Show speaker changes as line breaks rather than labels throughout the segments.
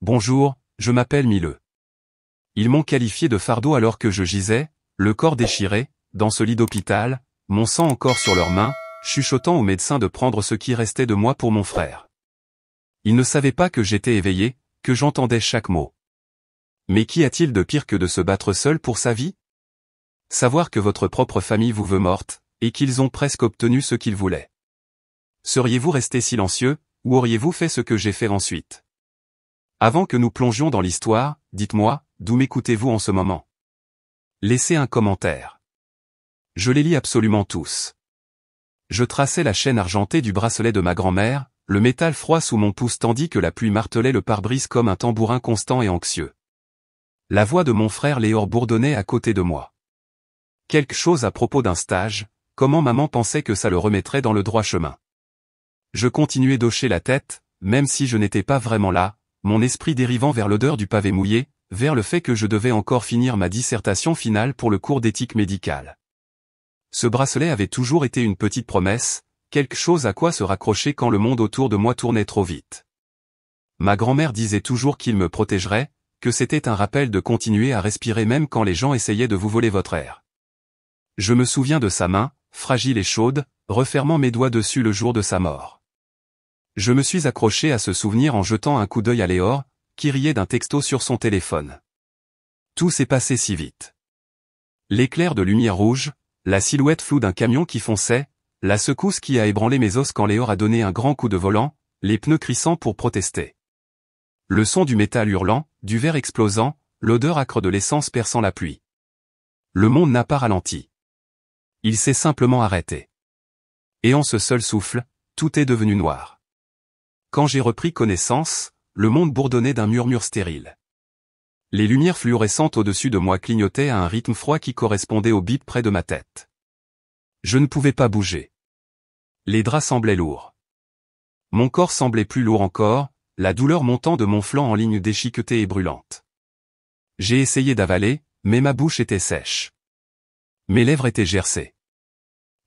Bonjour, je m'appelle Mille. Ils m'ont qualifié de fardeau alors que je gisais, le corps déchiré, dans ce lit d'hôpital, mon sang encore sur leurs mains, chuchotant au médecin de prendre ce qui restait de moi pour mon frère. Ils ne savaient pas que j'étais éveillé, que j'entendais chaque mot. Mais qu'y a-t-il de pire que de se battre seul pour sa vie? Savoir que votre propre famille vous veut morte, et qu'ils ont presque obtenu ce qu'ils voulaient. Seriez-vous resté silencieux, ou auriez-vous fait ce que j'ai fait ensuite? Avant que nous plongions dans l'histoire, dites-moi, d'où m'écoutez-vous en ce moment? Laissez un commentaire. Je les lis absolument tous. Je traçais la chaîne argentée du bracelet de ma grand-mère, le métal froid sous mon pouce tandis que la pluie martelait le pare-brise comme un tambourin constant et anxieux. La voix de mon frère Léor bourdonnait à côté de moi. Quelque chose à propos d'un stage, comment maman pensait que ça le remettrait dans le droit chemin. Je continuais d'hocher la tête, même si je n'étais pas vraiment là, mon esprit dérivant vers l'odeur du pavé mouillé, vers le fait que je devais encore finir ma dissertation finale pour le cours d'éthique médicale. Ce bracelet avait toujours été une petite promesse, quelque chose à quoi se raccrocher quand le monde autour de moi tournait trop vite. Ma grand-mère disait toujours qu'il me protégerait, que c'était un rappel de continuer à respirer même quand les gens essayaient de vous voler votre air. Je me souviens de sa main, fragile et chaude, refermant mes doigts dessus le jour de sa mort. Je me suis accroché à ce souvenir en jetant un coup d'œil à Léor, qui riait d'un texto sur son téléphone. Tout s'est passé si vite. L'éclair de lumière rouge, la silhouette floue d'un camion qui fonçait, la secousse qui a ébranlé mes os quand Léor a donné un grand coup de volant, les pneus crissant pour protester. Le son du métal hurlant, du verre explosant, l'odeur âcre de l'essence perçant la pluie. Le monde n'a pas ralenti. Il s'est simplement arrêté. Et en ce seul souffle, tout est devenu noir. Quand j'ai repris connaissance, le monde bourdonnait d'un murmure stérile. Les lumières fluorescentes au-dessus de moi clignotaient à un rythme froid qui correspondait au bip près de ma tête. Je ne pouvais pas bouger. Les draps semblaient lourds. Mon corps semblait plus lourd encore, la douleur montant de mon flanc en ligne déchiquetée et brûlante. J'ai essayé d'avaler, mais ma bouche était sèche. Mes lèvres étaient gercées.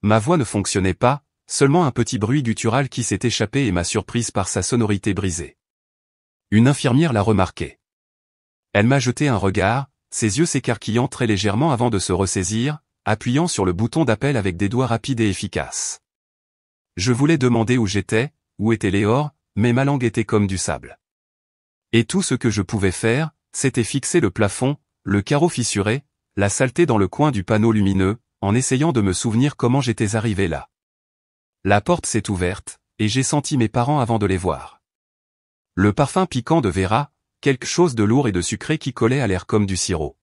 Ma voix ne fonctionnait pas, seulement un petit bruit guttural qui s'est échappé et m'a surprise par sa sonorité brisée. Une infirmière l'a remarqué. Elle m'a jeté un regard, ses yeux s'écarquillant très légèrement avant de se ressaisir, appuyant sur le bouton d'appel avec des doigts rapides et efficaces. Je voulais demander où j'étais, où était Léor, mais ma langue était comme du sable. Et tout ce que je pouvais faire, c'était fixer le plafond, le carreau fissuré, la saleté dans le coin du panneau lumineux, en essayant de me souvenir comment j'étais arrivé là. La porte s'est ouverte, et j'ai senti mes parents avant de les voir. Le parfum piquant de Vera, quelque chose de lourd et de sucré qui collait à l'air comme du sirop.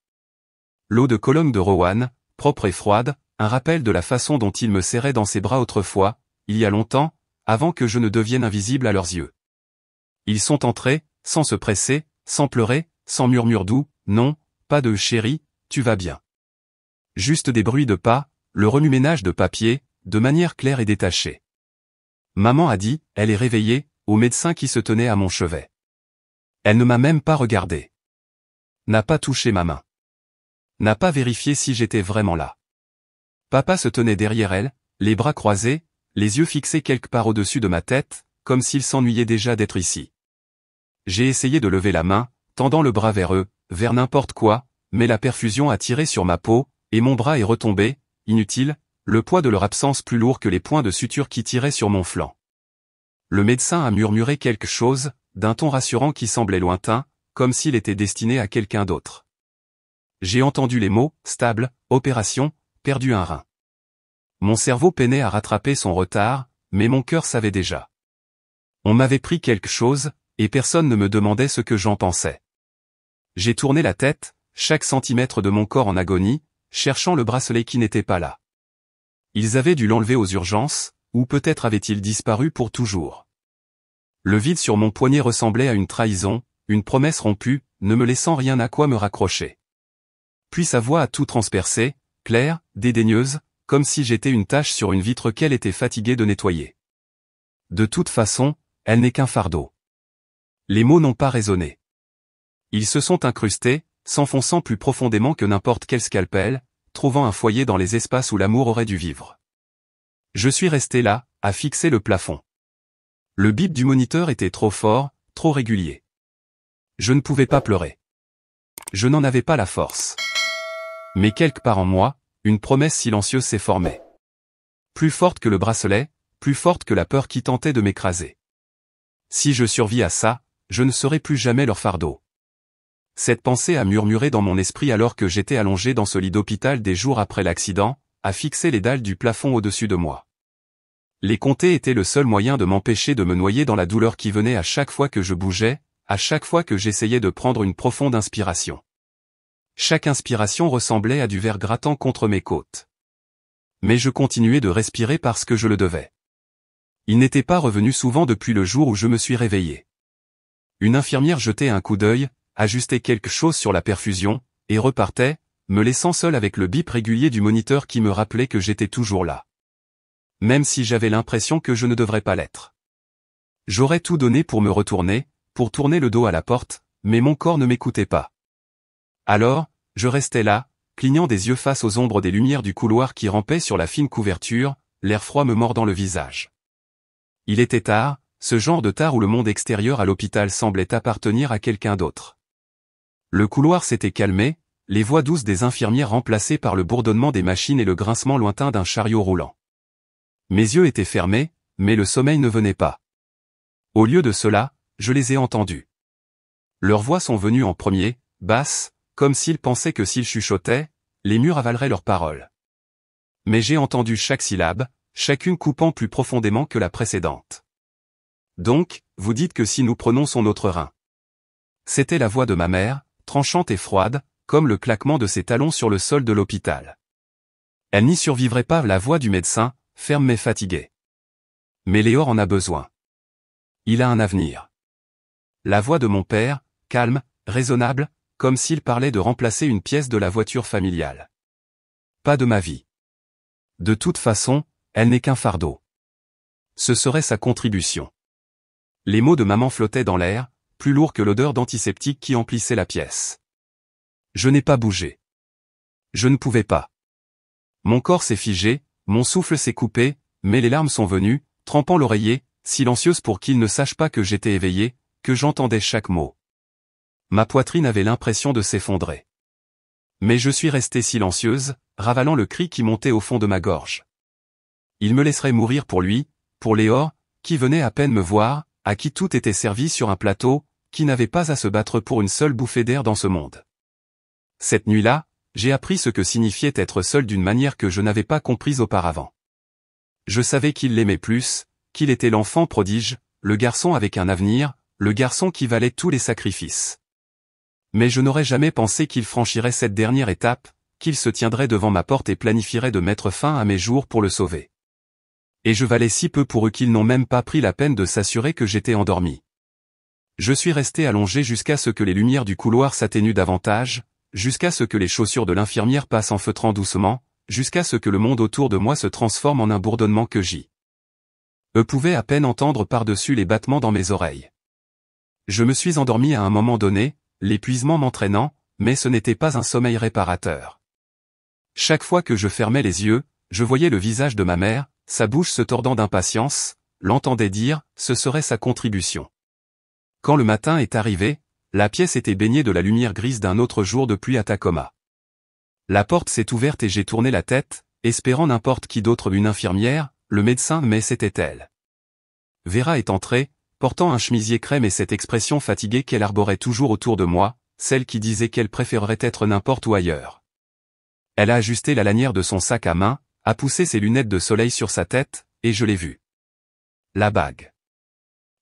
L'eau de Cologne de Roanne, propre et froide, un rappel de la façon dont ils me serraient dans ses bras autrefois, il y a longtemps, avant que je ne devienne invisible à leurs yeux. Ils sont entrés, sans se presser, sans pleurer, sans murmure doux, non, pas de « chérie, tu vas bien ». Juste des bruits de pas, le remue-ménage de papier, de manière claire et détachée. Maman a dit, elle est réveillée, au médecin qui se tenait à mon chevet. Elle ne m'a même pas regardé. N'a pas touché ma main. N'a pas vérifié si j'étais vraiment là. Papa se tenait derrière elle, les bras croisés, les yeux fixés quelque part au-dessus de ma tête, comme s'il s'ennuyait déjà d'être ici. J'ai essayé de lever la main, tendant le bras vers eux, vers n'importe quoi, mais la perfusion a tiré sur ma peau, et mon bras est retombé, inutile, le poids de leur absence plus lourd que les points de suture qui tiraient sur mon flanc. Le médecin a murmuré quelque chose, d'un ton rassurant qui semblait lointain, comme s'il était destiné à quelqu'un d'autre. J'ai entendu les mots, stable, opération, perdu un rein. Mon cerveau peinait à rattraper son retard, mais mon cœur savait déjà. On m'avait pris quelque chose, et personne ne me demandait ce que j'en pensais. J'ai tourné la tête, chaque centimètre de mon corps en agonie, cherchant le bracelet qui n'était pas là. Ils avaient dû l'enlever aux urgences, ou peut-être avait-il disparu pour toujours. Le vide sur mon poignet ressemblait à une trahison, une promesse rompue, ne me laissant rien à quoi me raccrocher. Puis sa voix a tout transpercé, claire, dédaigneuse, comme si j'étais une tache sur une vitre qu'elle était fatiguée de nettoyer. De toute façon, elle n'est qu'un fardeau. Les mots n'ont pas résonné. Ils se sont incrustés, s'enfonçant plus profondément que n'importe quel scalpel, trouvant un foyer dans les espaces où l'amour aurait dû vivre. Je suis resté là, à fixer le plafond. Le bip du moniteur était trop fort, trop régulier. Je ne pouvais pas pleurer. Je n'en avais pas la force. Mais quelque part en moi, une promesse silencieuse s'est formée. Plus forte que le bracelet, plus forte que la peur qui tentait de m'écraser. Si je survis à ça, je ne serai plus jamais leur fardeau. Cette pensée a murmuré dans mon esprit alors que j'étais allongé dans ce lit d'hôpital des jours après l'accident, à fixer les dalles du plafond au-dessus de moi. Les compter était le seul moyen de m'empêcher de me noyer dans la douleur qui venait à chaque fois que je bougeais, à chaque fois que j'essayais de prendre une profonde inspiration. Chaque inspiration ressemblait à du verre grattant contre mes côtes. Mais je continuais de respirer parce que je le devais. Il n'était pas revenu souvent depuis le jour où je me suis réveillé. Une infirmière jetait un coup d'œil, ajustait quelque chose sur la perfusion, et repartait, me laissant seul avec le bip régulier du moniteur qui me rappelait que j'étais toujours là. Même si j'avais l'impression que je ne devrais pas l'être. J'aurais tout donné pour me retourner, pour tourner le dos à la porte, mais mon corps ne m'écoutait pas. Alors, je restais là, clignant des yeux face aux ombres des lumières du couloir qui rampaient sur la fine couverture, l'air froid me mordant le visage. Il était tard, ce genre de tard où le monde extérieur à l'hôpital semblait appartenir à quelqu'un d'autre. Le couloir s'était calmé, les voix douces des infirmières remplacées par le bourdonnement des machines et le grincement lointain d'un chariot roulant. Mes yeux étaient fermés, mais le sommeil ne venait pas. Au lieu de cela, je les ai entendus. Leurs voix sont venues en premier, basses, comme s'ils pensaient que s'ils chuchotaient, les murs avaleraient leurs paroles. Mais j'ai entendu chaque syllabe, chacune coupant plus profondément que la précédente. Donc, vous dites que si nous prononçons notre rein. C'était la voix de ma mère, tranchante et froide, comme le claquement de ses talons sur le sol de l'hôpital. Elle n'y survivrait pas la voix du médecin, ferme mais fatigué. Mais Léor en a besoin. Il a un avenir. La voix de mon père, calme, raisonnable, comme s'il parlait de remplacer une pièce de la voiture familiale. Pas de ma vie. De toute façon, elle n'est qu'un fardeau. Ce serait sa contribution. Les mots de maman flottaient dans l'air, plus lourds que l'odeur d'antiseptique qui emplissait la pièce. Je n'ai pas bougé. Je ne pouvais pas. Mon corps s'est figé, mon souffle s'est coupé, mais les larmes sont venues, trempant l'oreiller, silencieuses pour qu'il ne sache pas que j'étais éveillé, que j'entendais chaque mot. Ma poitrine avait l'impression de s'effondrer. Mais je suis restée silencieuse, ravalant le cri qui montait au fond de ma gorge. Il me laisserait mourir pour lui, pour Léor, qui venait à peine me voir, à qui tout était servi sur un plateau, qui n'avait pas à se battre pour une seule bouffée d'air dans ce monde. Cette nuit-là, j'ai appris ce que signifiait être seul d'une manière que je n'avais pas comprise auparavant. Je savais qu'il l'aimait plus, qu'il était l'enfant prodige, le garçon avec un avenir, le garçon qui valait tous les sacrifices. Mais je n'aurais jamais pensé qu'il franchirait cette dernière étape, qu'il se tiendrait devant ma porte et planifierait de mettre fin à mes jours pour le sauver. Et je valais si peu pour eux qu'ils n'ont même pas pris la peine de s'assurer que j'étais endormi. Je suis resté allongé jusqu'à ce que les lumières du couloir s'atténuent davantage, jusqu'à ce que les chaussures de l'infirmière passent en feutrant doucement, jusqu'à ce que le monde autour de moi se transforme en un bourdonnement que je pouvais à peine entendre par-dessus les battements dans mes oreilles. Je me suis endormi à un moment donné, l'épuisement m'entraînant, mais ce n'était pas un sommeil réparateur. Chaque fois que je fermais les yeux, je voyais le visage de ma mère, sa bouche se tordant d'impatience, l'entendais dire, ce serait sa contribution. Quand le matin est arrivé, la pièce était baignée de la lumière grise d'un autre jour de pluie à Tacoma. La porte s'est ouverte et j'ai tourné la tête, espérant n'importe qui d'autre, une infirmière, le médecin, mais c'était elle. Vera est entrée, portant un chemisier crème et cette expression fatiguée qu'elle arborait toujours autour de moi, celle qui disait qu'elle préférerait être n'importe où ailleurs. Elle a ajusté la lanière de son sac à main, a poussé ses lunettes de soleil sur sa tête, et je l'ai vue. La bague.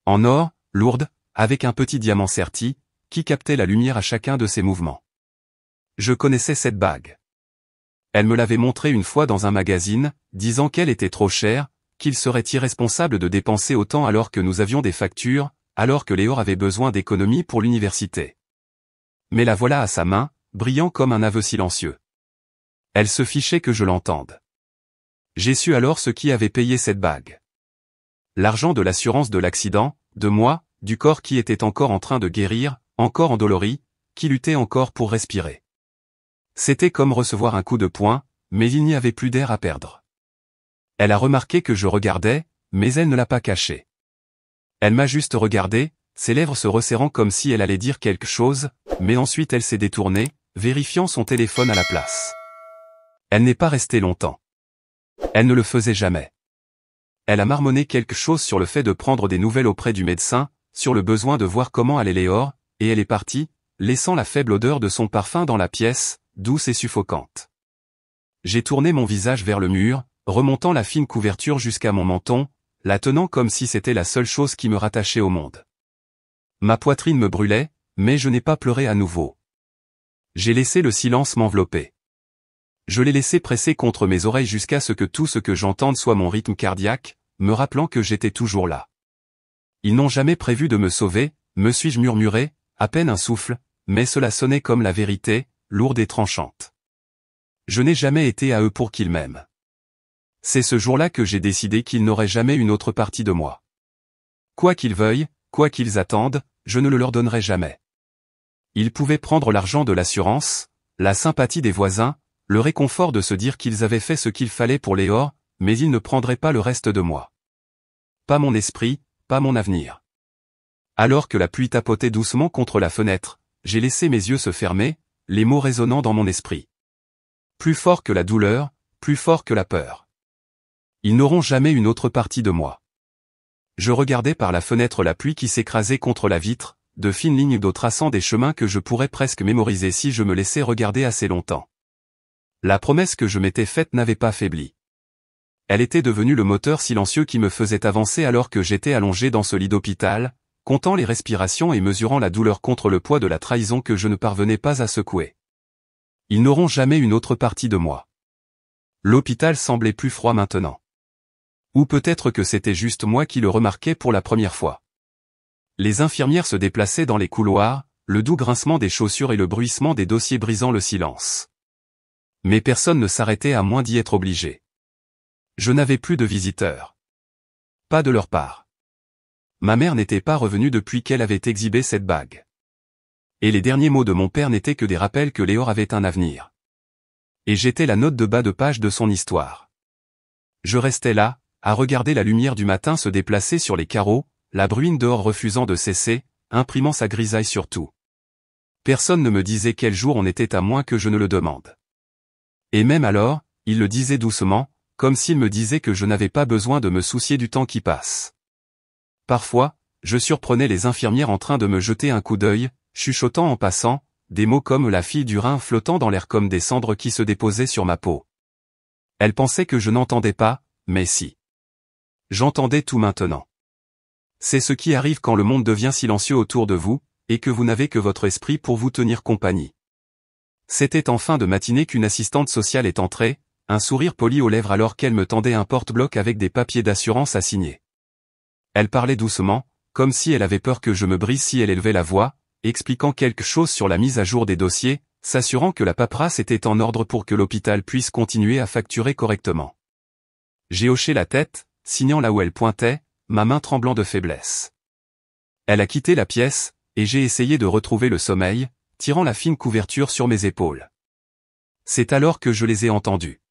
En or, lourde, avec un petit diamant serti, qui captait la lumière à chacun de ses mouvements. Je connaissais cette bague. Elle me l'avait montrée une fois dans un magazine, disant qu'elle était trop chère, qu'il serait irresponsable de dépenser autant alors que nous avions des factures, alors que Léor avait besoin d'économies pour l'université. Mais la voilà à sa main, brillant comme un aveu silencieux. Elle se fichait que je l'entende. J'ai su alors ce qui avait payé cette bague. L'argent de l'assurance de l'accident, de moi, du corps qui était encore en train de guérir, encore endolori, qui luttait encore pour respirer. C'était comme recevoir un coup de poing, mais il n'y avait plus d'air à perdre. Elle a remarqué que je regardais, mais elle ne l'a pas caché. Elle m'a juste regardé, ses lèvres se resserrant comme si elle allait dire quelque chose, mais ensuite elle s'est détournée, vérifiant son téléphone à la place. Elle n'est pas restée longtemps. Elle ne le faisait jamais. Elle a marmonné quelque chose sur le fait de prendre des nouvelles auprès du médecin, sur le besoin de voir comment allait Léor, et elle est partie, laissant la faible odeur de son parfum dans la pièce, douce et suffocante. J'ai tourné mon visage vers le mur, remontant la fine couverture jusqu'à mon menton, la tenant comme si c'était la seule chose qui me rattachait au monde. Ma poitrine me brûlait, mais je n'ai pas pleuré à nouveau. J'ai laissé le silence m'envelopper. Je l'ai laissé presser contre mes oreilles jusqu'à ce que tout ce que j'entende soit mon rythme cardiaque, me rappelant que j'étais toujours là. Ils n'ont jamais prévu de me sauver, me suis-je murmuré, à peine un souffle, mais cela sonnait comme la vérité, lourde et tranchante. Je n'ai jamais été à eux pour qu'ils m'aiment. C'est ce jour-là que j'ai décidé qu'ils n'auraient jamais une autre partie de moi. Quoi qu'ils veuillent, quoi qu'ils attendent, je ne le leur donnerai jamais. Ils pouvaient prendre l'argent de l'assurance, la sympathie des voisins, le réconfort de se dire qu'ils avaient fait ce qu'il fallait pour Léor, mais ils ne prendraient pas le reste de moi. Pas mon esprit, pas mon avenir. Alors que la pluie tapotait doucement contre la fenêtre, j'ai laissé mes yeux se fermer, les mots résonnant dans mon esprit. Plus fort que la douleur, plus fort que la peur. Ils n'auront jamais une autre partie de moi. Je regardais par la fenêtre la pluie qui s'écrasait contre la vitre, de fines lignes d'eau traçant des chemins que je pourrais presque mémoriser si je me laissais regarder assez longtemps. La promesse que je m'étais faite n'avait pas faibli. Elle était devenue le moteur silencieux qui me faisait avancer alors que j'étais allongé dans ce lit d'hôpital, comptant les respirations et mesurant la douleur contre le poids de la trahison que je ne parvenais pas à secouer. Ils n'auront jamais une autre partie de moi. L'hôpital semblait plus froid maintenant. Ou peut-être que c'était juste moi qui le remarquais pour la première fois. Les infirmières se déplaçaient dans les couloirs, le doux grincement des chaussures et le bruissement des dossiers brisant le silence. Mais personne ne s'arrêtait à moins d'y être obligé. Je n'avais plus de visiteurs. Pas de leur part. Ma mère n'était pas revenue depuis qu'elle avait exhibé cette bague. Et les derniers mots de mon père n'étaient que des rappels que Léor avait un avenir. Et j'étais la note de bas de page de son histoire. Je restais là, à regarder la lumière du matin se déplacer sur les carreaux, la bruine dehors refusant de cesser, imprimant sa grisaille sur tout. Personne ne me disait quel jour on était à moins que je ne le demande. Et même alors, il le disait doucement, comme s'il me disait que je n'avais pas besoin de me soucier du temps qui passe. Parfois, je surprenais les infirmières en train de me jeter un coup d'œil, chuchotant en passant, des mots comme la fille du Rhin flottant dans l'air comme des cendres qui se déposaient sur ma peau. Elles pensaient que je n'entendais pas, mais si. J'entendais tout maintenant. C'est ce qui arrive quand le monde devient silencieux autour de vous, et que vous n'avez que votre esprit pour vous tenir compagnie. C'était en fin de matinée qu'une assistante sociale est entrée, un sourire poli aux lèvres alors qu'elle me tendait un porte-bloc avec des papiers d'assurance à signer. Elle parlait doucement, comme si elle avait peur que je me brise si elle élevait la voix, expliquant quelque chose sur la mise à jour des dossiers, s'assurant que la paperasse était en ordre pour que l'hôpital puisse continuer à facturer correctement. J'ai hoché la tête, signant là où elle pointait, ma main tremblant de faiblesse. Elle a quitté la pièce, et j'ai essayé de retrouver le sommeil, tirant la fine couverture sur mes épaules. C'est alors que je les ai entendus.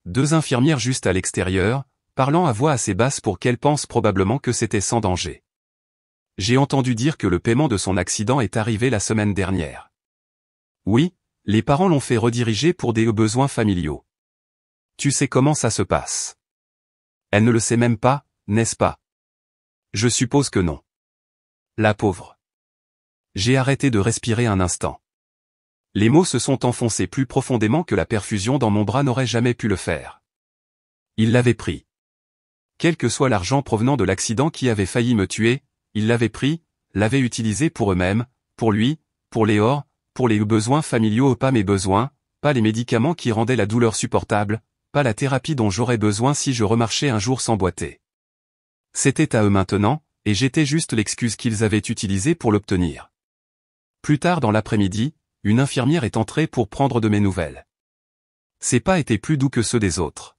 Deux infirmières juste à l'extérieur, parlant à voix assez basse pour qu'elles pensent probablement que c'était sans danger. J'ai entendu dire que le paiement de son accident est arrivé la semaine dernière. Oui, les parents l'ont fait rediriger pour des besoins familiaux. Tu sais comment ça se passe. Elle ne le sait même pas, n'est-ce pas? Je suppose que non. La pauvre. J'ai arrêté de respirer un instant. Les mots se sont enfoncés plus profondément que la perfusion dans mon bras n'aurait jamais pu le faire. Ils l'avaient pris. Quel que soit l'argent provenant de l'accident qui avait failli me tuer, ils l'avaient pris, l'avaient utilisé pour eux-mêmes, pour lui, pour Léor, pour les besoins familiaux, pas mes besoins, pas les médicaments qui rendaient la douleur supportable, pas la thérapie dont j'aurais besoin si je remarchais un jour sans boiter. C'était à eux maintenant, et j'étais juste l'excuse qu'ils avaient utilisée pour l'obtenir. Plus tard dans l'après-midi, une infirmière est entrée pour prendre de mes nouvelles. Ses pas étaient plus doux que ceux des autres.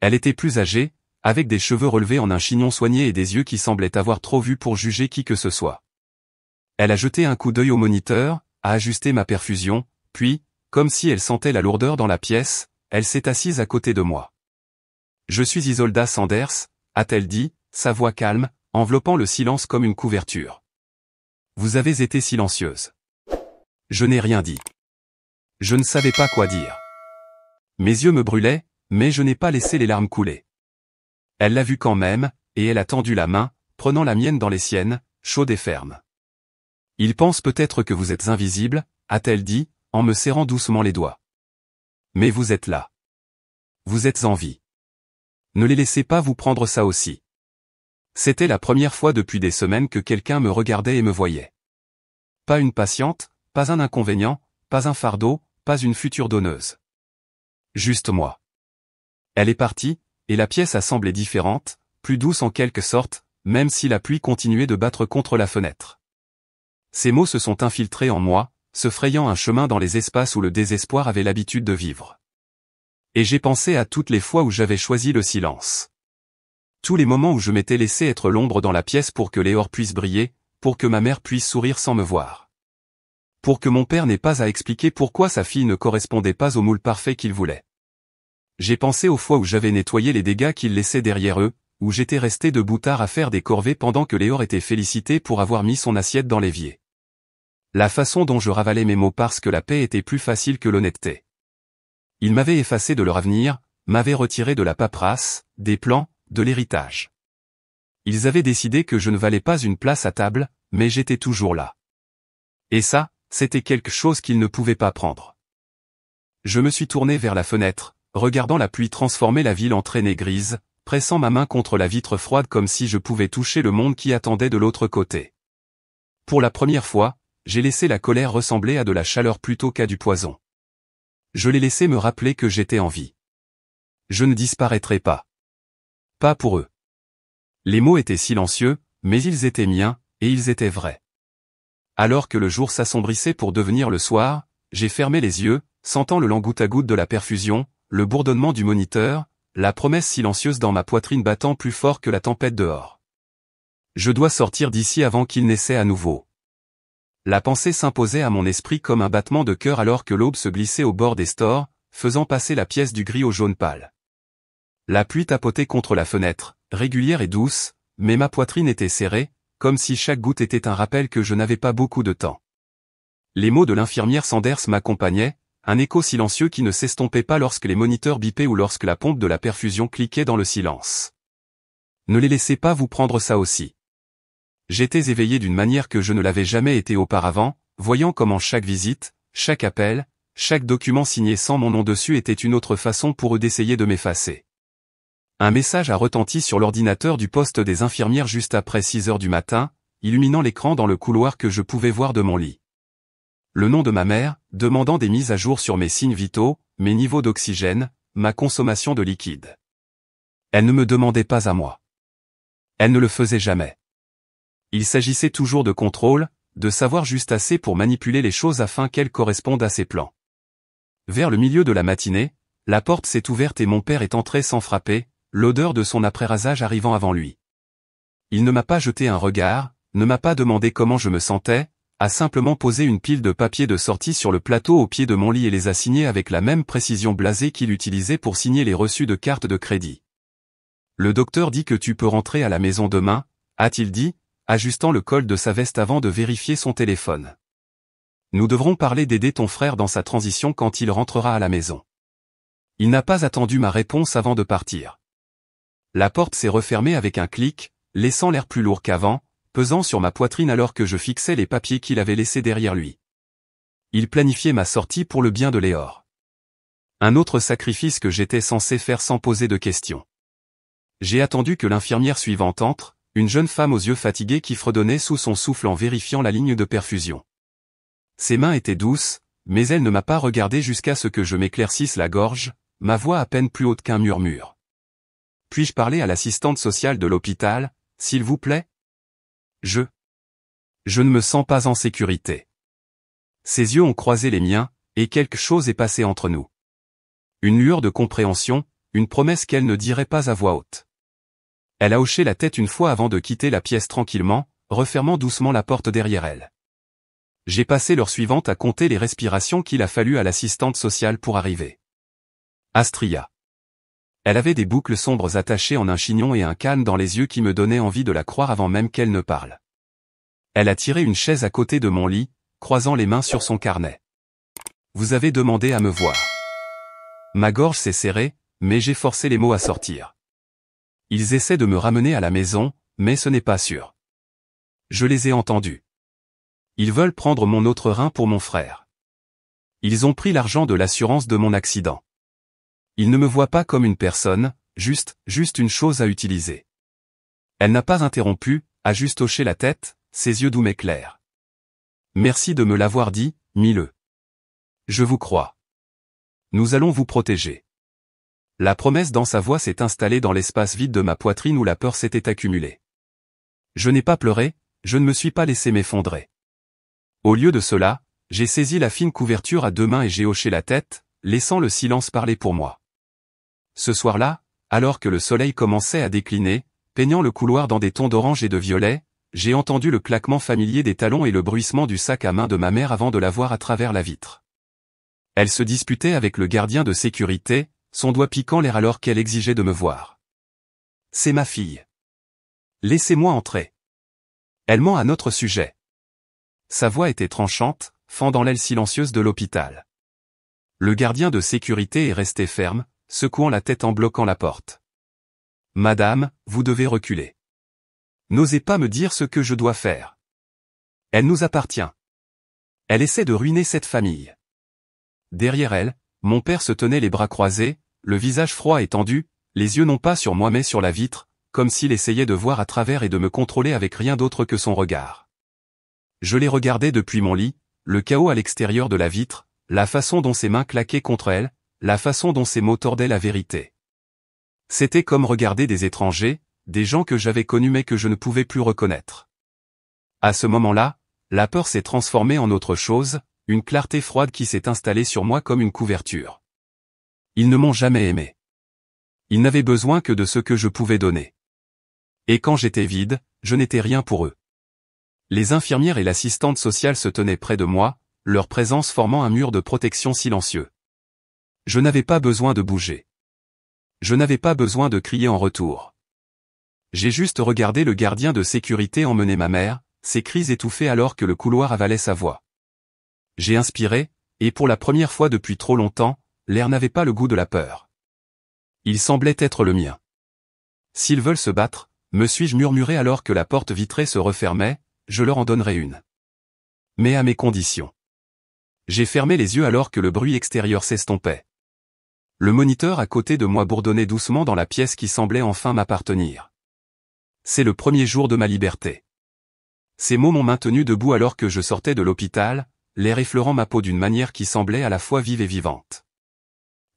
Elle était plus âgée, avec des cheveux relevés en un chignon soigné et des yeux qui semblaient avoir trop vu pour juger qui que ce soit. Elle a jeté un coup d'œil au moniteur, a ajusté ma perfusion, puis, comme si elle sentait la lourdeur dans la pièce, elle s'est assise à côté de moi. « Je suis Isolda Sanders », a-t-elle dit, sa voix calme, enveloppant le silence comme une couverture. Vous avez été silencieuse. Je n'ai rien dit. Je ne savais pas quoi dire. Mes yeux me brûlaient, mais je n'ai pas laissé les larmes couler. Elle l'a vu quand même, et elle a tendu la main, prenant la mienne dans les siennes, chaude et ferme. Il pense peut-être que vous êtes invisible, a-t-elle dit, en me serrant doucement les doigts. Mais vous êtes là. Vous êtes en vie. Ne les laissez pas vous prendre ça aussi. C'était la première fois depuis des semaines que quelqu'un me regardait et me voyait. Pas une patiente, pas un inconvénient, pas un fardeau, pas une future donneuse. Juste moi. Elle est partie, et la pièce a semblé différente, plus douce en quelque sorte, même si la pluie continuait de battre contre la fenêtre. Ces mots se sont infiltrés en moi, se frayant un chemin dans les espaces où le désespoir avait l'habitude de vivre. Et j'ai pensé à toutes les fois où j'avais choisi le silence. Tous les moments où je m'étais laissé être l'ombre dans la pièce pour que Léor puisse briller, pour que ma mère puisse sourire sans me voir. Pour que mon père n'ait pas à expliquer pourquoi sa fille ne correspondait pas au moule parfait qu'il voulait. J'ai pensé aux fois où j'avais nettoyé les dégâts qu'ils laissaient derrière eux, où j'étais resté debout tard à faire des corvées pendant que Léor était félicité pour avoir mis son assiette dans l'évier. La façon dont je ravalais mes mots parce que la paix était plus facile que l'honnêteté. Ils m'avaient effacé de leur avenir, m'avaient retiré de la paperasse, des plans, de l'héritage. Ils avaient décidé que je ne valais pas une place à table, mais j'étais toujours là. Et ça, c'était quelque chose qu'ils ne pouvaient pas prendre. Je me suis tourné vers la fenêtre, regardant la pluie transformer la ville en traînée grise, pressant ma main contre la vitre froide comme si je pouvais toucher le monde qui attendait de l'autre côté. Pour la première fois, j'ai laissé la colère ressembler à de la chaleur plutôt qu'à du poison. Je l'ai laissé me rappeler que j'étais en vie. Je ne disparaîtrai pas. Pas pour eux. Les mots étaient silencieux, mais ils étaient miens, et ils étaient vrais. Alors que le jour s'assombrissait pour devenir le soir, j'ai fermé les yeux, sentant le lent goutte-à-goutte de la perfusion, le bourdonnement du moniteur, la promesse silencieuse dans ma poitrine battant plus fort que la tempête dehors. Je dois sortir d'ici avant qu'il n'essaie à nouveau. La pensée s'imposait à mon esprit comme un battement de cœur alors que l'aube se glissait au bord des stores, faisant passer la pièce du gris au jaune pâle. La pluie tapotait contre la fenêtre, régulière et douce, mais ma poitrine était serrée, comme si chaque goutte était un rappel que je n'avais pas beaucoup de temps. Les mots de l'infirmière Sanders m'accompagnaient, un écho silencieux qui ne s'estompait pas lorsque les moniteurs bipaient ou lorsque la pompe de la perfusion cliquait dans le silence. Ne les laissez pas vous prendre ça aussi. J'étais éveillé d'une manière que je ne l'avais jamais été auparavant, voyant comment chaque visite, chaque appel, chaque document signé sans mon nom dessus était une autre façon pour eux d'essayer de m'effacer. Un message a retenti sur l'ordinateur du poste des infirmières juste après 6 heures du matin, illuminant l'écran dans le couloir que je pouvais voir de mon lit. Le nom de ma mère, demandant des mises à jour sur mes signes vitaux, mes niveaux d'oxygène, ma consommation de liquide. Elle ne me demandait pas à moi. Elle ne le faisait jamais. Il s'agissait toujours de contrôle, de savoir juste assez pour manipuler les choses afin qu'elles correspondent à ses plans. Vers le milieu de la matinée, la porte s'est ouverte et mon père est entré sans frapper, l'odeur de son après-rasage arrivant avant lui. Il ne m'a pas jeté un regard, ne m'a pas demandé comment je me sentais, a simplement posé une pile de papiers de sortie sur le plateau au pied de mon lit et les a signés avec la même précision blasée qu'il utilisait pour signer les reçus de cartes de crédit. Le docteur dit que tu peux rentrer à la maison demain, a-t-il dit, ajustant le col de sa veste avant de vérifier son téléphone. Nous devrons parler d'aider ton frère dans sa transition quand il rentrera à la maison. Il n'a pas attendu ma réponse avant de partir. La porte s'est refermée avec un clic, laissant l'air plus lourd qu'avant, pesant sur ma poitrine alors que je fixais les papiers qu'il avait laissés derrière lui. Il planifiait ma sortie pour le bien de Léor. Un autre sacrifice que j'étais censé faire sans poser de questions. J'ai attendu que l'infirmière suivante entre, une jeune femme aux yeux fatigués qui fredonnait sous son souffle en vérifiant la ligne de perfusion. Ses mains étaient douces, mais elle ne m'a pas regardé jusqu'à ce que je m'éclaircisse la gorge, ma voix à peine plus haute qu'un murmure. Puis-je parler à l'assistante sociale de l'hôpital, s'il vous plaît? Je ne me sens pas en sécurité. Ses yeux ont croisé les miens, et quelque chose est passé entre nous. Une lueur de compréhension, une promesse qu'elle ne dirait pas à voix haute. Elle a hoché la tête une fois avant de quitter la pièce tranquillement, refermant doucement la porte derrière elle. J'ai passé l'heure suivante à compter les respirations qu'il a fallu à l'assistante sociale pour arriver. Astria. Elle avait des boucles sombres attachées en un chignon et un calme dans les yeux qui me donnait envie de la croire avant même qu'elle ne parle. Elle a tiré une chaise à côté de mon lit, croisant les mains sur son carnet. Vous avez demandé à me voir. Ma gorge s'est serrée, mais j'ai forcé les mots à sortir. Ils essaient de me ramener à la maison, mais ce n'est pas sûr. Je les ai entendus. Ils veulent prendre mon autre rein pour mon frère. Ils ont pris l'argent de l'assurance de mon accident. Ils ne me voient pas comme une personne, juste une chose à utiliser. Elle n'a pas interrompu, a juste hoché la tête, ses yeux doux m'éclairent. Merci de me l'avoir dit, Mille. Je vous crois. Nous allons vous protéger. La promesse dans sa voix s'est installée dans l'espace vide de ma poitrine où la peur s'était accumulée. Je n'ai pas pleuré, je ne me suis pas laissé m'effondrer. Au lieu de cela, j'ai saisi la fine couverture à deux mains et j'ai hoché la tête, laissant le silence parler pour moi. Ce soir-là, alors que le soleil commençait à décliner, peignant le couloir dans des tons d'orange et de violet, j'ai entendu le claquement familier des talons et le bruissement du sac à main de ma mère avant de la voir à travers la vitre. Elle se disputait avec le gardien de sécurité, son doigt piquant l'air alors qu'elle exigeait de me voir. C'est ma fille. Laissez-moi entrer. Elle ment à notre sujet. Sa voix était tranchante, fendant l'aile silencieuse de l'hôpital. Le gardien de sécurité est resté ferme, secouant la tête en bloquant la porte. Madame, vous devez reculer. N'osez pas me dire ce que je dois faire. Elle nous appartient. Elle essaie de ruiner cette famille. Derrière elle, mon père se tenait les bras croisés, le visage froid et tendu, les yeux non pas sur moi mais sur la vitre, comme s'il essayait de voir à travers et de me contrôler avec rien d'autre que son regard. Je l'ai regardé depuis mon lit, le chaos à l'extérieur de la vitre, la façon dont ses mains claquaient contre elle, la façon dont ses mots tordaient la vérité. C'était comme regarder des étrangers, des gens que j'avais connus mais que je ne pouvais plus reconnaître. À ce moment-là, la peur s'est transformée en autre chose, une clarté froide qui s'est installée sur moi comme une couverture. Ils ne m'ont jamais aimé. Ils n'avaient besoin que de ce que je pouvais donner. Et quand j'étais vide, je n'étais rien pour eux. Les infirmières et l'assistante sociale se tenaient près de moi, leur présence formant un mur de protection silencieux. Je n'avais pas besoin de bouger. Je n'avais pas besoin de crier en retour. J'ai juste regardé le gardien de sécurité emmener ma mère, ses cris étouffés alors que le couloir avalait sa voix. J'ai inspiré, et pour la première fois depuis trop longtemps, l'air n'avait pas le goût de la peur. Il semblait être le mien. S'ils veulent se battre, me suis-je murmuré alors que la porte vitrée se refermait, je leur en donnerai une. Mais à mes conditions. J'ai fermé les yeux alors que le bruit extérieur s'estompait. Le moniteur à côté de moi bourdonnait doucement dans la pièce qui semblait enfin m'appartenir. C'est le premier jour de ma liberté. Ces mots m'ont maintenu debout alors que je sortais de l'hôpital, l'air effleurant ma peau d'une manière qui semblait à la fois vive et vivante.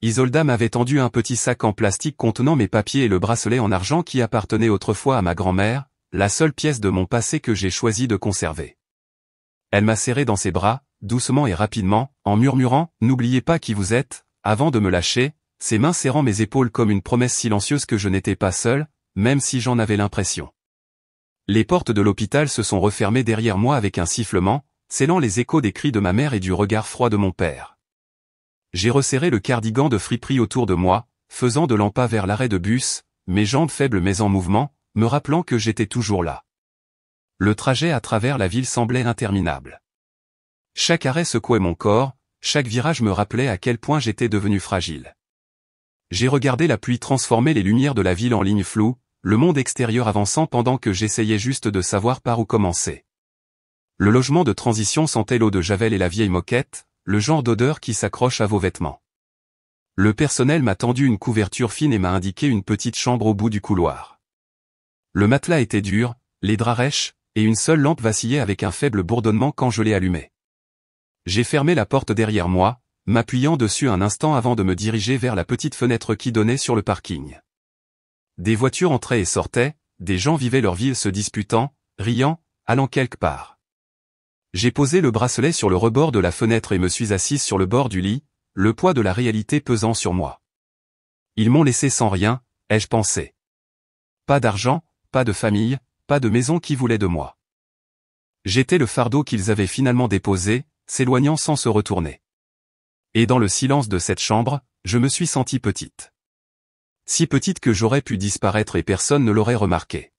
Isolda m'avait tendu un petit sac en plastique contenant mes papiers et le bracelet en argent qui appartenait autrefois à ma grand-mère, la seule pièce de mon passé que j'ai choisi de conserver. Elle m'a serré dans ses bras, doucement et rapidement, en murmurant « N'oubliez pas qui vous êtes », avant de me lâcher, ses mains serrant mes épaules comme une promesse silencieuse que je n'étais pas seul, même si j'en avais l'impression. Les portes de l'hôpital se sont refermées derrière moi avec un sifflement, scellant les échos des cris de ma mère et du regard froid de mon père. J'ai resserré le cardigan de friperie autour de moi, faisant de l'empas vers l'arrêt de bus, mes jambes faibles mais en mouvement, me rappelant que j'étais toujours là. Le trajet à travers la ville semblait interminable. Chaque arrêt secouait mon corps, chaque virage me rappelait à quel point j'étais devenu fragile. J'ai regardé la pluie transformer les lumières de la ville en lignes floues, le monde extérieur avançant pendant que j'essayais juste de savoir par où commencer. Le logement de transition sentait l'eau de Javel et la vieille moquette, le genre d'odeur qui s'accroche à vos vêtements. Le personnel m'a tendu une couverture fine et m'a indiqué une petite chambre au bout du couloir. Le matelas était dur, les draps rêches, et une seule lampe vacillait avec un faible bourdonnement quand je l'ai allumée. J'ai fermé la porte derrière moi, m'appuyant dessus un instant avant de me diriger vers la petite fenêtre qui donnait sur le parking. Des voitures entraient et sortaient, des gens vivaient leur ville se disputant, riant, allant quelque part. J'ai posé le bracelet sur le rebord de la fenêtre et me suis assise sur le bord du lit, le poids de la réalité pesant sur moi. Ils m'ont laissé sans rien, ai-je pensé. Pas d'argent, pas de famille, pas de maison qui voulait de moi. J'étais le fardeau qu'ils avaient finalement déposé, s'éloignant sans se retourner. Et dans le silence de cette chambre, je me suis sentie petite. si petite que j'aurais pu disparaître et personne ne l'aurait remarqué.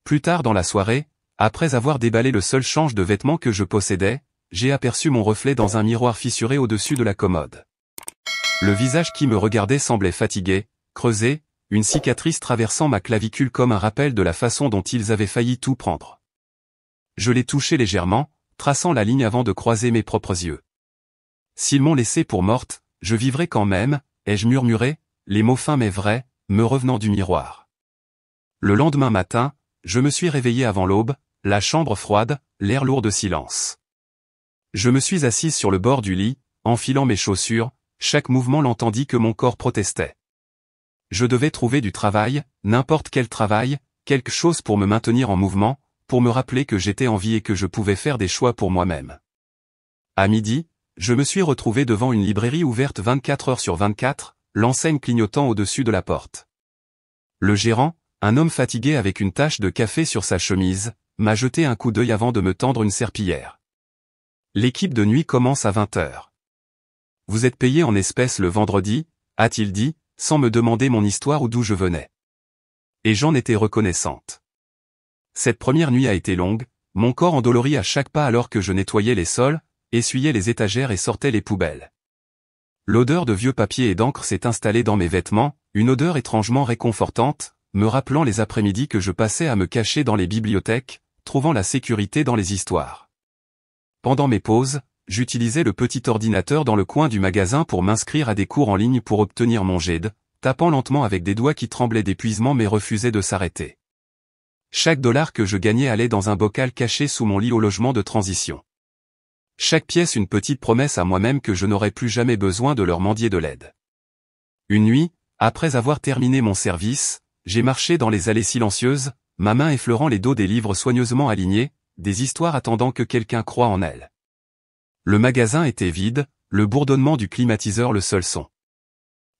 Plus tard dans la soirée, après avoir déballé le seul change de vêtements que je possédais, j'ai aperçu mon reflet dans un miroir fissuré au-dessus de la commode. Le visage qui me regardait semblait fatigué, creusé, une cicatrice traversant ma clavicule comme un rappel de la façon dont ils avaient failli tout prendre. Je l'ai touché légèrement, traçant la ligne avant de croiser mes propres yeux. S'ils m'ont laissé pour morte, je vivrai quand même, ai-je murmuré, les mots fins mais vrais, me revenant du miroir. Le lendemain matin, je me suis réveillé avant l'aube, la chambre froide, l'air lourd de silence. Je me suis assise sur le bord du lit, enfilant mes chaussures, chaque mouvement l'entendit que mon corps protestait. Je devais trouver du travail, n'importe quel travail, quelque chose pour me maintenir en mouvement, pour me rappeler que j'étais en vie et que je pouvais faire des choix pour moi-même. À midi, je me suis retrouvé devant une librairie ouverte 24 heures sur 24, l'enseigne clignotant au-dessus de la porte. Le gérant, un homme fatigué avec une tache de café sur sa chemise, m'a jeté un coup d'œil avant de me tendre une serpillière. L'équipe de nuit commence à 20 heures. Vous êtes payé en espèces le vendredi, a-t-il dit, sans me demander mon histoire ou d'où je venais. Et j'en étais reconnaissante. Cette première nuit a été longue, mon corps endolori à chaque pas alors que je nettoyais les sols, essuyais les étagères et sortais les poubelles. L'odeur de vieux papier et d'encre s'est installée dans mes vêtements, une odeur étrangement réconfortante, me rappelant les après-midi que je passais à me cacher dans les bibliothèques, trouvant la sécurité dans les histoires. Pendant mes pauses, j'utilisais le petit ordinateur dans le coin du magasin pour m'inscrire à des cours en ligne pour obtenir mon GED, tapant lentement avec des doigts qui tremblaient d'épuisement mais refusaient de s'arrêter. Chaque dollar que je gagnais allait dans un bocal caché sous mon lit au logement de transition. Chaque pièce une petite promesse à moi-même que je n'aurais plus jamais besoin de leur mendier de l'aide. Une nuit, après avoir terminé mon service, j'ai marché dans les allées silencieuses, ma main effleurant les dos des livres soigneusement alignés, des histoires attendant que quelqu'un croie en elles. Le magasin était vide, le bourdonnement du climatiseur le seul son.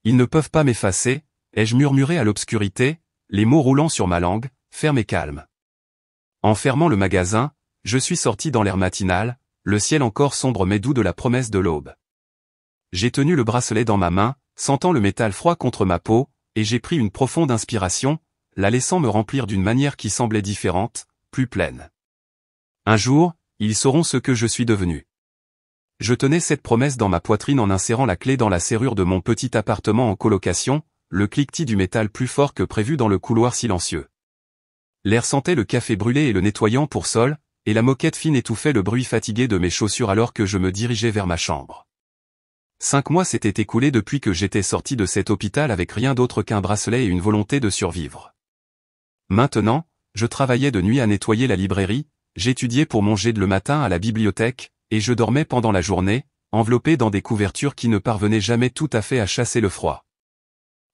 Ils ne peuvent pas m'effacer, ai-je murmuré à l'obscurité, les mots roulant sur ma langue, ferme et calme. En fermant le magasin, je suis sorti dans l'air matinal, le ciel encore sombre mais doux de la promesse de l'aube. J'ai tenu le bracelet dans ma main, sentant le métal froid contre ma peau, et j'ai pris une profonde inspiration, la laissant me remplir d'une manière qui semblait différente, plus pleine. Un jour, ils sauront ce que je suis devenu. Je tenais cette promesse dans ma poitrine en insérant la clé dans la serrure de mon petit appartement en colocation, le cliquetis du métal plus fort que prévu dans le couloir silencieux. L'air sentait le café brûlé et le nettoyant pour sol, et la moquette fine étouffait le bruit fatigué de mes chaussures alors que je me dirigeais vers ma chambre. 5 mois s'étaient écoulés depuis que j'étais sorti de cet hôpital avec rien d'autre qu'un bracelet et une volonté de survivre. Maintenant, je travaillais de nuit à nettoyer la librairie, j'étudiais pour mon GED le matin à la bibliothèque, et je dormais pendant la journée, enveloppé dans des couvertures qui ne parvenaient jamais tout à fait à chasser le froid.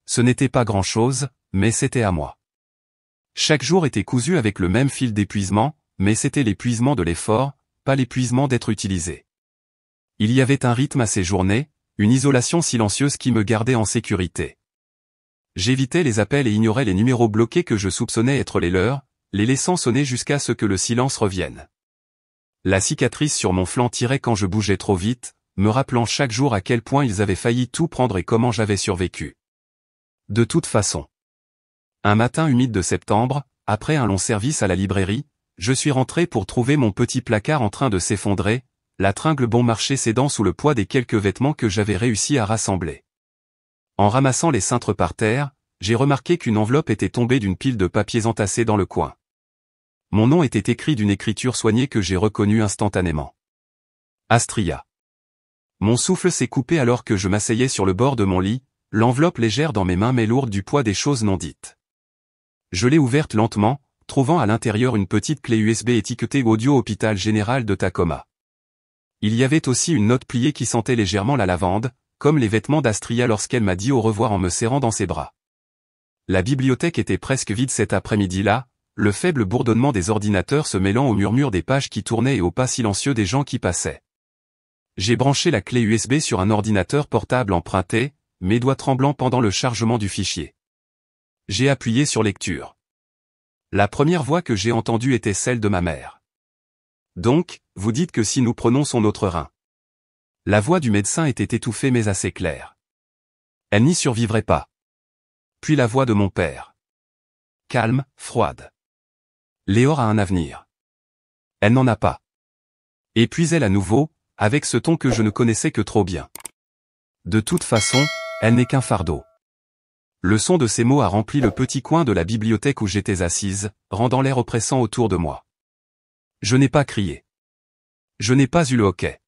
Ce n'était pas grand-chose, mais c'était à moi. Chaque jour était cousu avec le même fil d'épuisement, mais c'était l'épuisement de l'effort, pas l'épuisement d'être utilisé. Il y avait un rythme à ces journées, une isolation silencieuse qui me gardait en sécurité. J'évitais les appels et ignorais les numéros bloqués que je soupçonnais être les leurs, les laissant sonner jusqu'à ce que le silence revienne. La cicatrice sur mon flanc tirait quand je bougeais trop vite, me rappelant chaque jour à quel point ils avaient failli tout prendre et comment j'avais survécu. De toute façon. Un matin humide de septembre, après un long service à la librairie, je suis rentré pour trouver mon petit placard en train de s'effondrer, la tringle bon marché cédant sous le poids des quelques vêtements que j'avais réussi à rassembler. En ramassant les cintres par terre, j'ai remarqué qu'une enveloppe était tombée d'une pile de papiers entassés dans le coin. Mon nom était écrit d'une écriture soignée que j'ai reconnue instantanément. Astria. Mon souffle s'est coupé alors que je m'asseyais sur le bord de mon lit, l'enveloppe légère dans mes mains mais lourde du poids des choses non dites. Je l'ai ouverte lentement, trouvant à l'intérieur une petite clé USB étiquetée Audio Hôpital Général de Tacoma. Il y avait aussi une note pliée qui sentait légèrement la lavande, comme les vêtements d'Astria lorsqu'elle m'a dit au revoir en me serrant dans ses bras. La bibliothèque était presque vide cet après-midi-là, le faible bourdonnement des ordinateurs se mêlant au murmure des pages qui tournaient et au pas silencieux des gens qui passaient. J'ai branché la clé USB sur un ordinateur portable emprunté, mes doigts tremblants pendant le chargement du fichier. J'ai appuyé sur lecture. La première voix que j'ai entendue était celle de ma mère. Donc, vous dites que si nous prononçons notre rein. La voix du médecin était étouffée mais assez claire. Elle n'y survivrait pas. Puis la voix de mon père. Calme, froide. Léore a un avenir. Elle n'en a pas. Et puis elle à nouveau, avec ce ton que je ne connaissais que trop bien. De toute façon, elle n'est qu'un fardeau. Le son de ces mots a rempli le petit coin de la bibliothèque où j'étais assise, rendant l'air oppressant autour de moi. Je n'ai pas crié. Je n'ai pas eu le hoquet.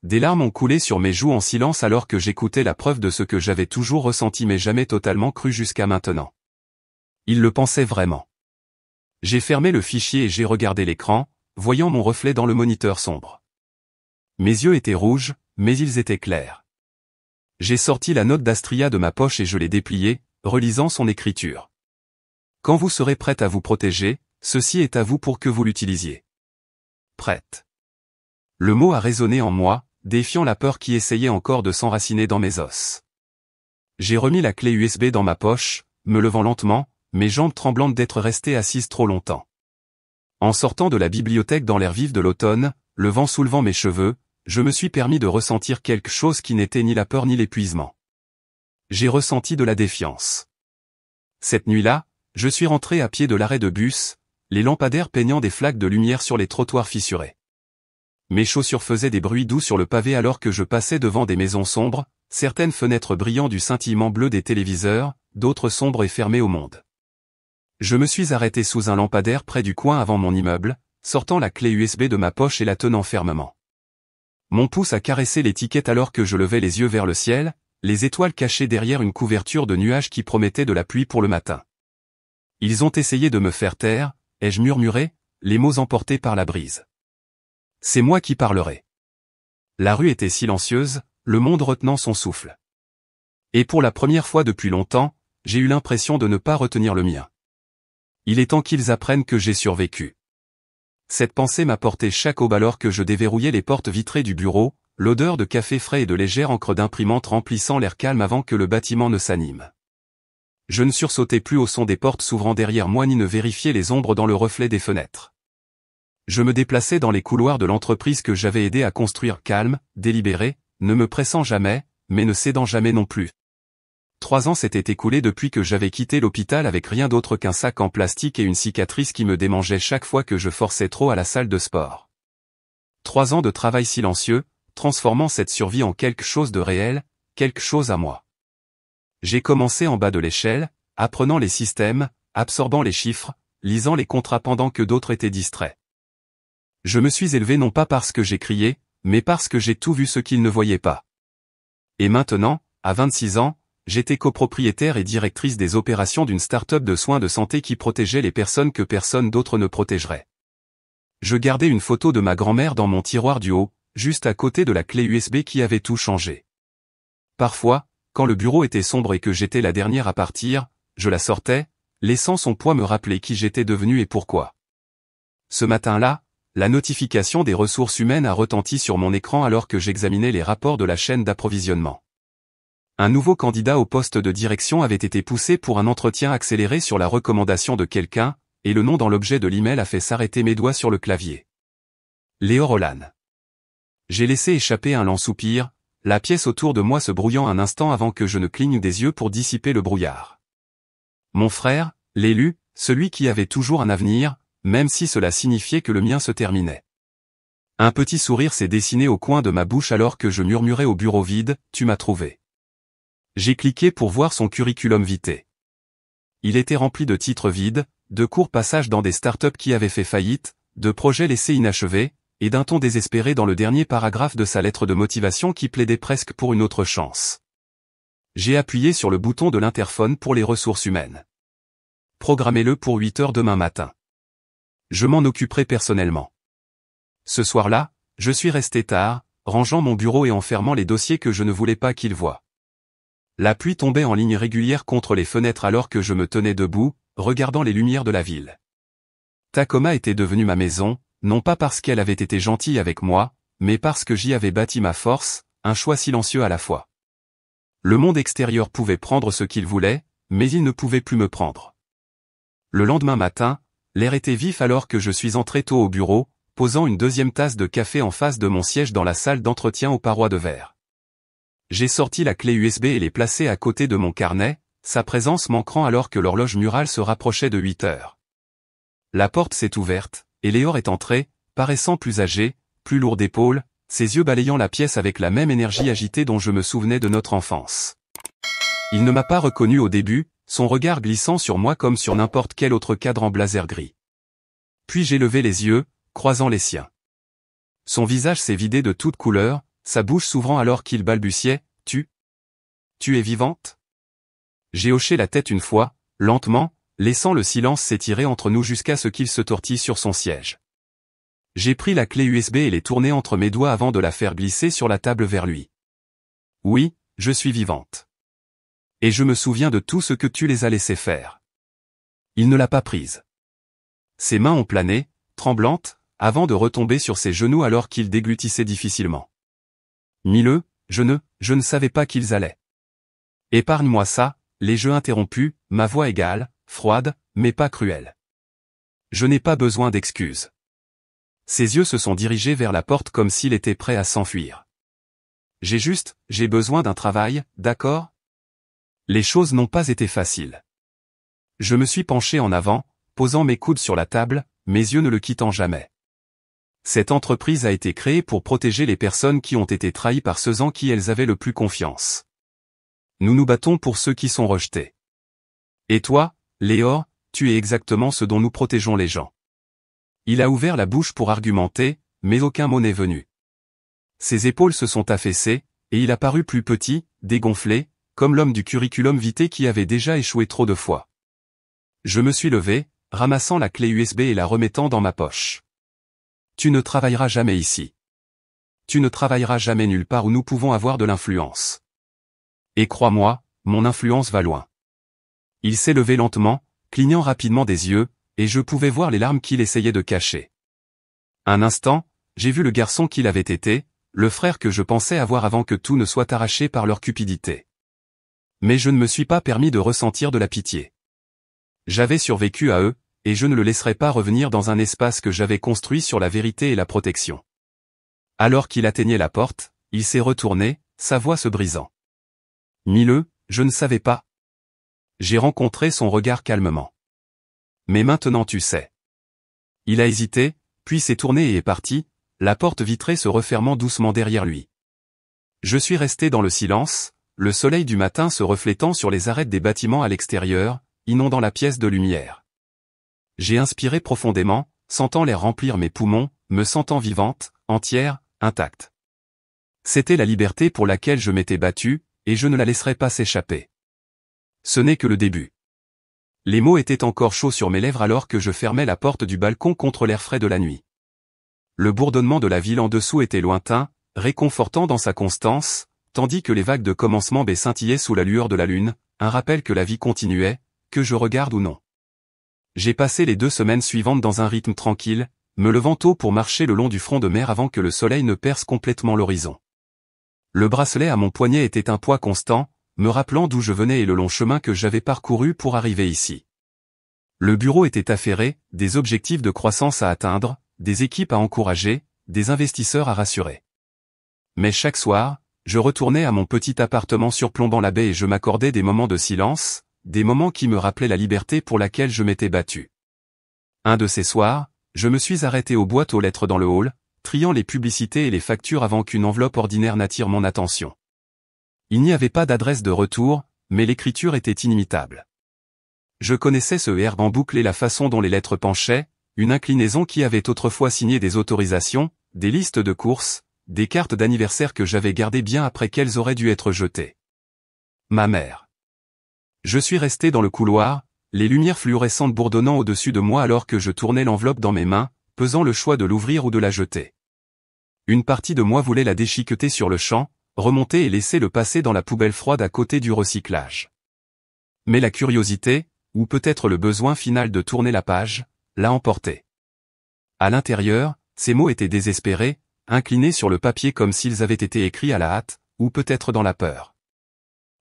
Des larmes ont coulé sur mes joues en silence alors que j'écoutais la preuve de ce que j'avais toujours ressenti mais jamais totalement cru jusqu'à maintenant. Il le pensait vraiment. J'ai fermé le fichier et j'ai regardé l'écran, voyant mon reflet dans le moniteur sombre. Mes yeux étaient rouges, mais ils étaient clairs. J'ai sorti la note d'Astria de ma poche et je l'ai dépliée, relisant son écriture. Quand vous serez prête à vous protéger, ceci est à vous pour que vous l'utilisiez. Prête. Le mot a résonné en moi, défiant la peur qui essayait encore de s'enraciner dans mes os. J'ai remis la clé USB dans ma poche, me levant lentement, mes jambes tremblantes d'être restée assise trop longtemps. En sortant de la bibliothèque dans l'air vif de l'automne, le vent soulevant mes cheveux, je me suis permis de ressentir quelque chose qui n'était ni la peur ni l'épuisement. J'ai ressenti de la défiance. Cette nuit-là, je suis rentré à pied de l'arrêt de bus, les lampadaires peignant des flaques de lumière sur les trottoirs fissurés. Mes chaussures faisaient des bruits doux sur le pavé alors que je passais devant des maisons sombres, certaines fenêtres brillant du scintillement bleu des téléviseurs, d'autres sombres et fermées au monde. Je me suis arrêté sous un lampadaire près du coin avant mon immeuble, sortant la clé USB de ma poche et la tenant fermement. Mon pouce a caressé l'étiquette alors que je levais les yeux vers le ciel, les étoiles cachées derrière une couverture de nuages qui promettait de la pluie pour le matin. Ils ont essayé de me faire taire, ai-je murmuré, les mots emportés par la brise. C'est moi qui parlerai. La rue était silencieuse, le monde retenant son souffle. Et pour la première fois depuis longtemps, j'ai eu l'impression de ne pas retenir le mien. Il est temps qu'ils apprennent que j'ai survécu. Cette pensée m'a porté chaque aube alors que je déverrouillais les portes vitrées du bureau, l'odeur de café frais et de légère encre d'imprimante remplissant l'air calme avant que le bâtiment ne s'anime. Je ne sursautais plus au son des portes s'ouvrant derrière moi ni ne vérifiais les ombres dans le reflet des fenêtres. Je me déplaçais dans les couloirs de l'entreprise que j'avais aidé à construire calme, délibéré, ne me pressant jamais, mais ne cédant jamais non plus. 3 ans s'étaient écoulés depuis que j'avais quitté l'hôpital avec rien d'autre qu'un sac en plastique et une cicatrice qui me démangeait chaque fois que je forçais trop à la salle de sport. 3 ans de travail silencieux, transformant cette survie en quelque chose de réel, quelque chose à moi. J'ai commencé en bas de l'échelle, apprenant les systèmes, absorbant les chiffres, lisant les contrats pendant que d'autres étaient distraits. Je me suis élevé non pas parce que j'ai crié, mais parce que j'ai tout vu ce qu'ils ne voyaient pas. Et maintenant, à 26 ans, j'étais copropriétaire et directrice des opérations d'une start-up de soins de santé qui protégeait les personnes que personne d'autre ne protégerait. Je gardais une photo de ma grand-mère dans mon tiroir du haut, juste à côté de la clé USB qui avait tout changé. Parfois, quand le bureau était sombre et que j'étais la dernière à partir, je la sortais, laissant son poids me rappeler qui j'étais devenu et pourquoi. Ce matin-là, la notification des ressources humaines a retenti sur mon écran alors que j'examinais les rapports de la chaîne d'approvisionnement. Un nouveau candidat au poste de direction avait été poussé pour un entretien accéléré sur la recommandation de quelqu'un, et le nom dans l'objet de l'email a fait s'arrêter mes doigts sur le clavier. Léore Hollan. J'ai laissé échapper un lent soupir, la pièce autour de moi se brouillant un instant avant que je ne cligne des yeux pour dissiper le brouillard. Mon frère, l'élu, celui qui avait toujours un avenir, même si cela signifiait que le mien se terminait. Un petit sourire s'est dessiné au coin de ma bouche alors que je murmurais au bureau vide, « Tu m'as trouvé ». J'ai cliqué pour voir son curriculum vitae. Il était rempli de titres vides, de courts passages dans des startups qui avaient fait faillite, de projets laissés inachevés, et d'un ton désespéré dans le dernier paragraphe de sa lettre de motivation qui plaidait presque pour une autre chance. J'ai appuyé sur le bouton de l'interphone pour les ressources humaines. Programmez-le pour 8 heures demain matin. Je m'en occuperai personnellement. Ce soir-là, je suis resté tard, rangeant mon bureau et enfermant les dossiers que je ne voulais pas qu'il voie. La pluie tombait en ligne régulière contre les fenêtres alors que je me tenais debout, regardant les lumières de la ville. Tacoma était devenue ma maison, non pas parce qu'elle avait été gentille avec moi, mais parce que j'y avais bâti ma force, un choix silencieux à la fois. Le monde extérieur pouvait prendre ce qu'il voulait, mais il ne pouvait plus me prendre. Le lendemain matin, l'air était vif alors que je suis entré tôt au bureau, posant une deuxième tasse de café en face de mon siège dans la salle d'entretien aux parois de verre. J'ai sorti la clé USB et l'ai placée à côté de mon carnet, sa présence manquant alors que l'horloge murale se rapprochait de 8 heures. La porte s'est ouverte, et Léor est entré, paraissant plus âgé, plus lourd d'épaules, ses yeux balayant la pièce avec la même énergie agitée dont je me souvenais de notre enfance. Il ne m'a pas reconnu au début, son regard glissant sur moi comme sur n'importe quel autre cadre en blazer gris. Puis j'ai levé les yeux, croisant les siens. Son visage s'est vidé de toute couleur, sa bouche s'ouvrant alors qu'il balbutiait « Tu es vivante ?» J'ai hoché la tête une fois, lentement, laissant le silence s'étirer entre nous jusqu'à ce qu'il se tortille sur son siège. J'ai pris la clé USB et l'ai tournée entre mes doigts avant de la faire glisser sur la table vers lui. « Oui, je suis vivante. Et je me souviens de tout ce que tu les as laissés faire. » Il ne l'a pas prise. Ses mains ont plané, tremblantes, avant de retomber sur ses genoux alors qu'il déglutissait difficilement. Mille, je ne savais pas qu'ils allaient. Épargne-moi ça, les jeux interrompus, ma voix égale, froide, mais pas cruelle. Je n'ai pas besoin d'excuses. Ses yeux se sont dirigés vers la porte comme s'il était prêt à s'enfuir. J'ai besoin d'un travail, d'accord ? Les choses n'ont pas été faciles. Je me suis penché en avant, posant mes coudes sur la table, mes yeux ne le quittant jamais. Cette entreprise a été créée pour protéger les personnes qui ont été trahies par ceux en qui elles avaient le plus confiance. Nous nous battons pour ceux qui sont rejetés. Et toi, Léor, tu es exactement ce dont nous protégeons les gens. Il a ouvert la bouche pour argumenter, mais aucun mot n'est venu. Ses épaules se sont affaissées, et il a paru plus petit, dégonflé, comme l'homme du curriculum vitae qui avait déjà échoué trop de fois. Je me suis levé, ramassant la clé USB et la remettant dans ma poche. Tu ne travailleras jamais ici. Tu ne travailleras jamais nulle part où nous pouvons avoir de l'influence. Et crois-moi, mon influence va loin. Il s'est levé lentement, clignant rapidement des yeux, et je pouvais voir les larmes qu'il essayait de cacher. Un instant, j'ai vu le garçon qu'il avait été, le frère que je pensais avoir avant que tout ne soit arraché par leur cupidité. Mais je ne me suis pas permis de ressentir de la pitié. J'avais survécu à eux, et je ne le laisserai pas revenir dans un espace que j'avais construit sur la vérité et la protection. Alors qu'il atteignait la porte, il s'est retourné, sa voix se brisant. Mille, je ne savais pas. J'ai rencontré son regard calmement. Mais maintenant tu sais. Il a hésité, puis s'est tourné et est parti, la porte vitrée se refermant doucement derrière lui. Je suis resté dans le silence, le soleil du matin se reflétant sur les arêtes des bâtiments à l'extérieur, inondant la pièce de lumière. J'ai inspiré profondément, sentant l'air remplir mes poumons, me sentant vivante, entière, intacte. C'était la liberté pour laquelle je m'étais battu, et je ne la laisserai pas s'échapper. Ce n'est que le début. Les mots étaient encore chauds sur mes lèvres alors que je fermais la porte du balcon contre l'air frais de la nuit. Le bourdonnement de la ville en dessous était lointain, réconfortant dans sa constance, tandis que les vagues de commencement baie scintillaient sous la lueur de la lune, un rappel que la vie continuait, que je regarde ou non. J'ai passé les 2 semaines suivantes dans un rythme tranquille, me levant tôt pour marcher le long du front de mer avant que le soleil ne perce complètement l'horizon. Le bracelet à mon poignet était un poids constant, me rappelant d'où je venais et le long chemin que j'avais parcouru pour arriver ici. Le bureau était affairé, des objectifs de croissance à atteindre, des équipes à encourager, des investisseurs à rassurer. Mais chaque soir, je retournais à mon petit appartement surplombant la baie et je m'accordais des moments de silence, des moments qui me rappelaient la liberté pour laquelle je m'étais battu. Un de ces soirs, je me suis arrêté aux boîtes aux lettres dans le hall, triant les publicités et les factures avant qu'une enveloppe ordinaire n'attire mon attention. Il n'y avait pas d'adresse de retour, mais l'écriture était inimitable. Je connaissais ce herbe en boucle et la façon dont les lettres penchaient, une inclinaison qui avait autrefois signé des autorisations, des listes de courses, des cartes d'anniversaire que j'avais gardées bien après qu'elles auraient dû être jetées. Ma mère. Je suis resté dans le couloir, les lumières fluorescentes bourdonnant au-dessus de moi alors que je tournais l'enveloppe dans mes mains, pesant le choix de l'ouvrir ou de la jeter. Une partie de moi voulait la déchiqueter sur le champ, remonter et laisser le passer dans la poubelle froide à côté du recyclage. Mais la curiosité, ou peut-être le besoin final de tourner la page, l'a emporté. À l'intérieur, ces mots étaient désespérés, inclinés sur le papier comme s'ils avaient été écrits à la hâte, ou peut-être dans la peur.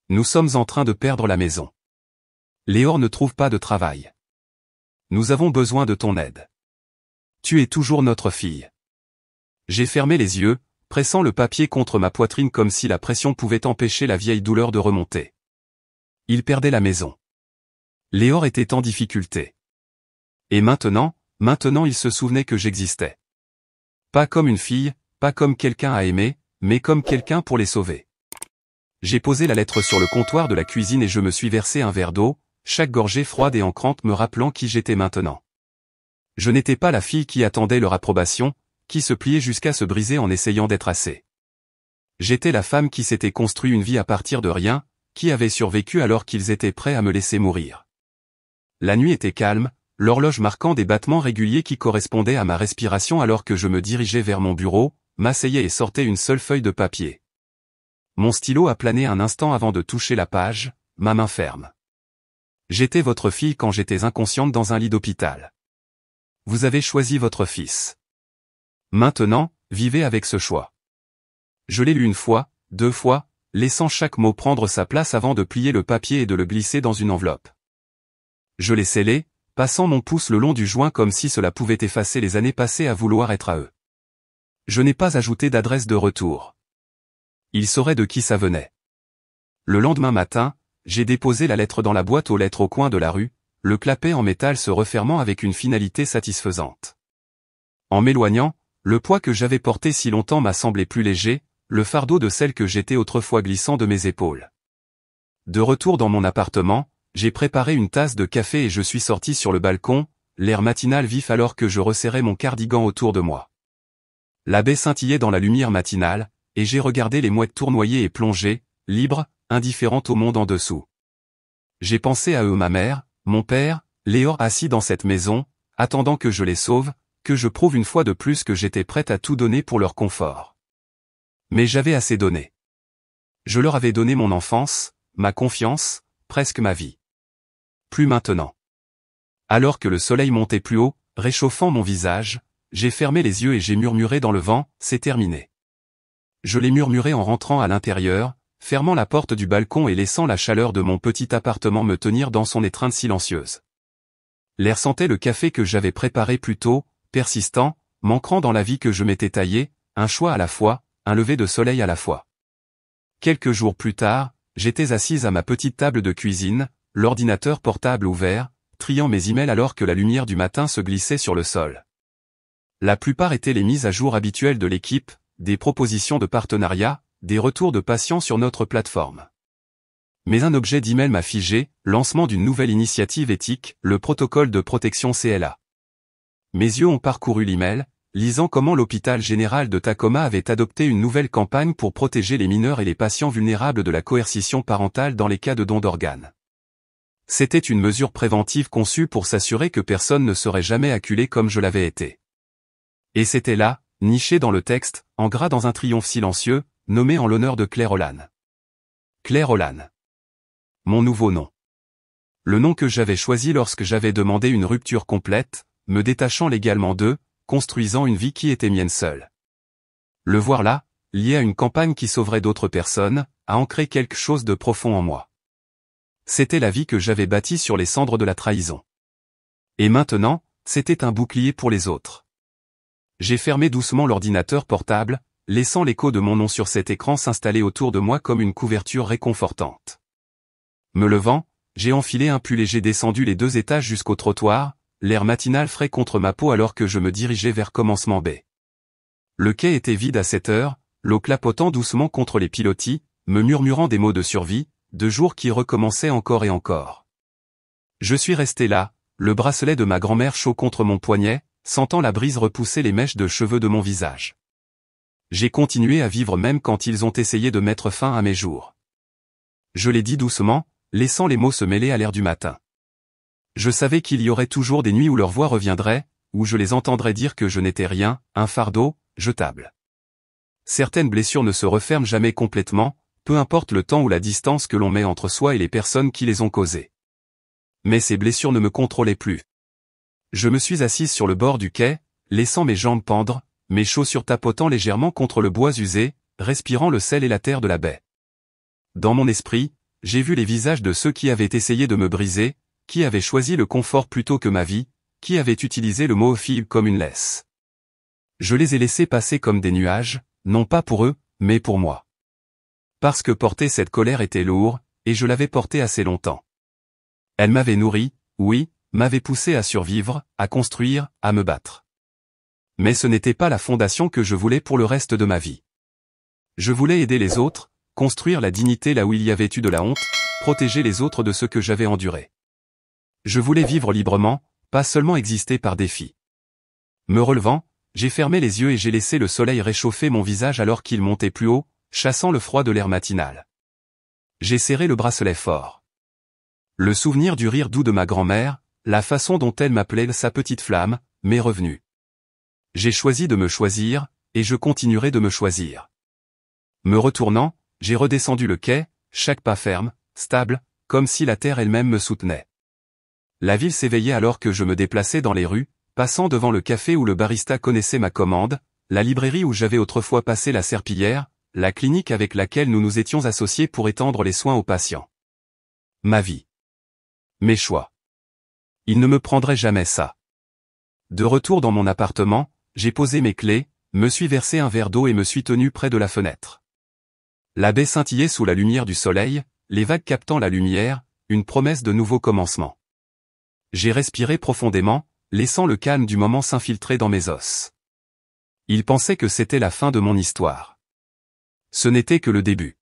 Nous sommes en train de perdre la maison. Léor ne trouve pas de travail. Nous avons besoin de ton aide. Tu es toujours notre fille. J'ai fermé les yeux, pressant le papier contre ma poitrine comme si la pression pouvait empêcher la vieille douleur de remonter. Il perdait la maison. Léor était en difficulté. Et maintenant il se souvenait que j'existais. Pas comme une fille, pas comme quelqu'un à aimer, mais comme quelqu'un pour les sauver. J'ai posé la lettre sur le comptoir de la cuisine et je me suis versé un verre d'eau, chaque gorgée froide et ancrante me rappelant qui j'étais maintenant. Je n'étais pas la fille qui attendait leur approbation, qui se pliait jusqu'à se briser en essayant d'être assez. J'étais la femme qui s'était construit une vie à partir de rien, qui avait survécu alors qu'ils étaient prêts à me laisser mourir. La nuit était calme, l'horloge marquant des battements réguliers qui correspondaient à ma respiration alors que je me dirigeais vers mon bureau, m'asseyais et sortais une seule feuille de papier. Mon stylo a plané un instant avant de toucher la page, ma main ferme. J'étais votre fille quand j'étais inconsciente dans un lit d'hôpital. Vous avez choisi votre fils. Maintenant, vivez avec ce choix. Je l'ai lu une fois, 2 fois, laissant chaque mot prendre sa place avant de plier le papier et de le glisser dans une enveloppe. Je l'ai scellé, passant mon pouce le long du joint comme si cela pouvait effacer les années passées à vouloir être à eux. Je n'ai pas ajouté d'adresse de retour. Ils sauraient de qui ça venait. Le lendemain matin, j'ai déposé la lettre dans la boîte aux lettres au coin de la rue, le clapet en métal se refermant avec une finalité satisfaisante. En m'éloignant, le poids que j'avais porté si longtemps m'a semblé plus léger, le fardeau de celle que j'étais autrefois glissant de mes épaules. De retour dans mon appartement, j'ai préparé une tasse de café et je suis sorti sur le balcon, l'air matinal vif alors que je resserrais mon cardigan autour de moi. La baie scintillait dans la lumière matinale, et j'ai regardé les mouettes tournoyer et plonger, libres, indifférentes au monde en dessous. J'ai pensé à eux, ma mère, mon père, Léor assis dans cette maison, attendant que je les sauve, que je prouve une fois de plus que j'étais prête à tout donner pour leur confort. Mais j'avais assez donné. Je leur avais donné mon enfance, ma confiance, presque ma vie. Plus maintenant. Alors que le soleil montait plus haut, réchauffant mon visage, j'ai fermé les yeux et j'ai murmuré dans le vent, c'est terminé. Je l'ai murmuré en rentrant à l'intérieur, fermant la porte du balcon et laissant la chaleur de mon petit appartement me tenir dans son étreinte silencieuse. L'air sentait le café que j'avais préparé plus tôt, persistant, m'ancrant dans la vie que je m'étais taillée, un choix à la fois, un lever de soleil à la fois. Quelques jours plus tard, j'étais assise à ma petite table de cuisine, l'ordinateur portable ouvert, triant mes emails alors que la lumière du matin se glissait sur le sol. La plupart étaient les mises à jour habituelles de l'équipe, des propositions de partenariat, des retours de patients sur notre plateforme. Mais un objet d'email m'a figé, lancement d'une nouvelle initiative éthique, le protocole de protection CLA. Mes yeux ont parcouru l'email, lisant comment l'hôpital général de Tacoma avait adopté une nouvelle campagne pour protéger les mineurs et les patients vulnérables de la coercition parentale dans les cas de don d'organes. C'était une mesure préventive conçue pour s'assurer que personne ne serait jamais acculé comme je l'avais été. Et c'était là, niché dans le texte, en gras dans un triomphe silencieux, nommé en l'honneur de Claire Hollan. Claire Hollan. Mon nouveau nom. Le nom que j'avais choisi lorsque j'avais demandé une rupture complète, me détachant légalement d'eux, construisant une vie qui était mienne seule. Le voir là, lié à une campagne qui sauverait d'autres personnes, a ancré quelque chose de profond en moi. C'était la vie que j'avais bâtie sur les cendres de la trahison. Et maintenant, c'était un bouclier pour les autres. J'ai fermé doucement l'ordinateur portable, laissant l'écho de mon nom sur cet écran s'installer autour de moi comme une couverture réconfortante. Me levant, j'ai enfilé un pull léger descendu les 2 étages jusqu'au trottoir, l'air matinal frais contre ma peau alors que je me dirigeais vers Commencement Bay. Le quai était vide à cette heure, l'eau clapotant doucement contre les pilotis, me murmurant des mots de survie, de jours qui recommençaient encore et encore. Je suis resté là, le bracelet de ma grand-mère chaud contre mon poignet, sentant la brise repousser les mèches de cheveux de mon visage. J'ai continué à vivre même quand ils ont essayé de mettre fin à mes jours. Je l'ai dit doucement, laissant les mots se mêler à l'air du matin. Je savais qu'il y aurait toujours des nuits où leur voix reviendrait, où je les entendrais dire que je n'étais rien, un fardeau, jetable. Certaines blessures ne se referment jamais complètement, peu importe le temps ou la distance que l'on met entre soi et les personnes qui les ont causées. Mais ces blessures ne me contrôlaient plus. Je me suis assise sur le bord du quai, laissant mes jambes pendre, mes chaussures tapotant légèrement contre le bois usé, respirant le sel et la terre de la baie. Dans mon esprit, j'ai vu les visages de ceux qui avaient essayé de me briser, qui avaient choisi le confort plutôt que ma vie, qui avaient utilisé le mot fille comme une laisse. Je les ai laissés passer comme des nuages, non pas pour eux, mais pour moi. Parce que porter cette colère était lourd, et je l'avais portée assez longtemps. Elle m'avait nourri, oui, m'avait poussé à survivre, à construire, à me battre. Mais ce n'était pas la fondation que je voulais pour le reste de ma vie. Je voulais aider les autres, construire la dignité là où il y avait eu de la honte, protéger les autres de ce que j'avais enduré. Je voulais vivre librement, pas seulement exister par défi. Me relevant, j'ai fermé les yeux et j'ai laissé le soleil réchauffer mon visage alors qu'il montait plus haut, chassant le froid de l'air matinal. J'ai serré le bracelet fort. Le souvenir du rire doux de ma grand-mère, la façon dont elle m'appelait sa petite flamme, m'est revenu. J'ai choisi de me choisir, et je continuerai de me choisir. Me retournant, j'ai redescendu le quai, chaque pas ferme, stable, comme si la terre elle-même me soutenait. La ville s'éveillait alors que je me déplaçais dans les rues, passant devant le café où le barista connaissait ma commande, la librairie où j'avais autrefois passé la serpillière, la clinique avec laquelle nous nous étions associés pour étendre les soins aux patients. Ma vie. Mes choix. Il ne me prendrait jamais ça. De retour dans mon appartement, j'ai posé mes clés, me suis versé un verre d'eau et me suis tenu près de la fenêtre. La baie scintillait sous la lumière du soleil, les vagues captant la lumière, une promesse de nouveau commencement. J'ai respiré profondément, laissant le calme du moment s'infiltrer dans mes os. Il pensait que c'était la fin de mon histoire. Ce n'était que le début.